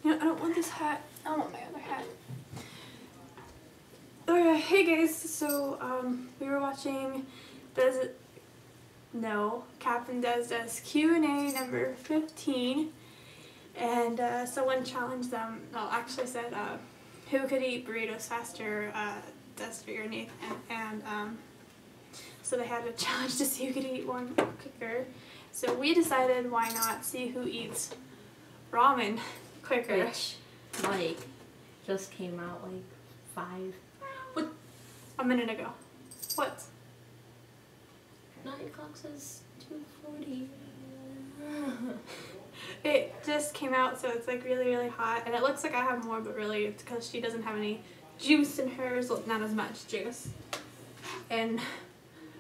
You know, I don't want this hat. I want my other hat. Alright, hey guys, so we were watching CapnDesDes Q+A number 15, and someone challenged them, actually said, who could eat burritos faster, Destiny or Nathan, and so they had a challenge to see who could eat one quicker. So we decided, why not see who eats ramen quicker. Which, like, just came out like a minute ago. What? 9 o'clock says 2:40. It just came out, so it's like really, really hot, and it looks like I have more, but really it's because she doesn't have any juice in hers, well, not as much juice. And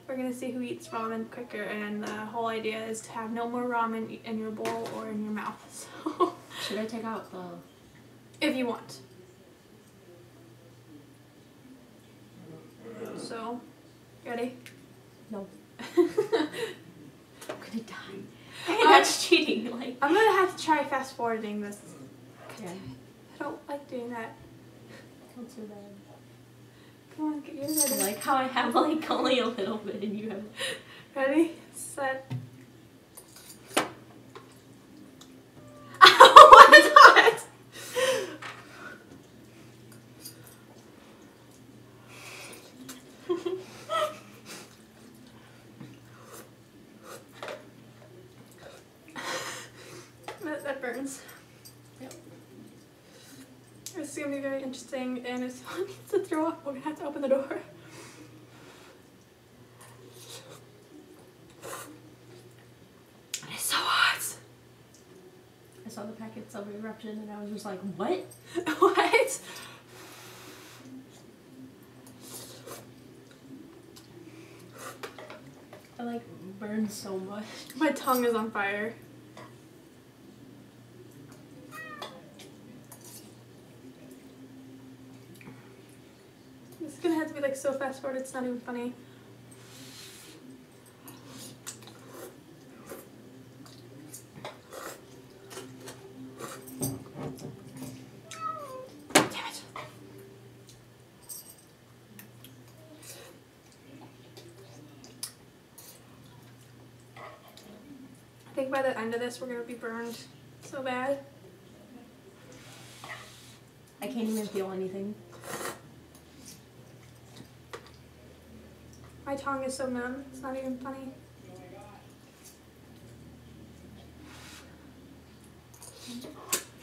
we're gonna see who eats ramen quicker, and the whole idea is to have no more ramen in your bowl or in your mouth. So Should I take out the... if you want. So, ready? No. I'm gonna die. Hey, that's cheating. Like, I'm gonna have to try fast forwarding this. yeah. I don't like doing that. Don't do that. Come on, get yours ready. I like how I have like only a little bit and you have... Ready, set. Oh, what is that? That burns. Yep. This is gonna be very interesting, and if someone needs to throw up, we're gonna have to open the door. It's so hot. I saw the packets of eruption and I was just like, what? What? I like burned so much. My tongue is on fire. This is gonna have to be like so fast forward, it's not even funny. Damn it. I think by the end of this we're gonna be burned so bad. I can't even feel anything. My tongue is so numb, it's not even funny.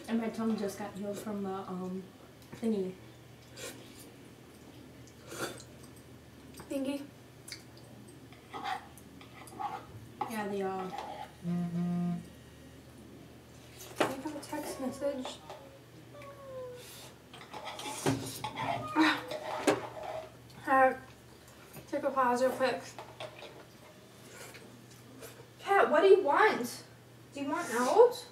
And my tongue just got healed from the thingy. Thingy? Yeah, the I have a text message. Take a pause real quick. Kat, what do you want? Do you want out?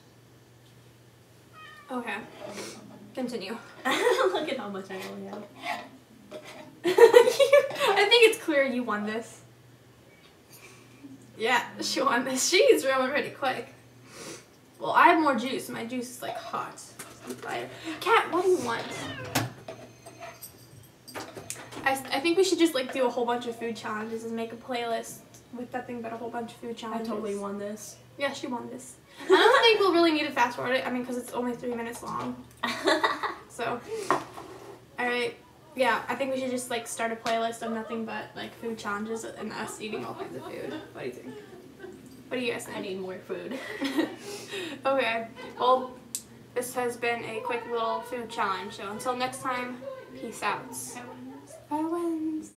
Okay. Continue. Look at how much I only have. I think it's clear you won this. Yeah, she won this. She eats ramen pretty quick. Well, I have more juice. My juice is like hot. Fire. Kat, what do you want? I think we should just like do a whole bunch of food challenges and make a playlist with nothing but a whole bunch of food I challenges. totally won this. Yeah, she won this. I don't think we'll really need to fast forward it. I mean, because it's only 3 minutes long. So, alright. Yeah, I think we should just like start a playlist of nothing but like food challenges and us eating all kinds of food. What do you think? What do you guys think? I need more food. Okay. Well, this has been a quick little food challenge. So until next time, peace out. Bye.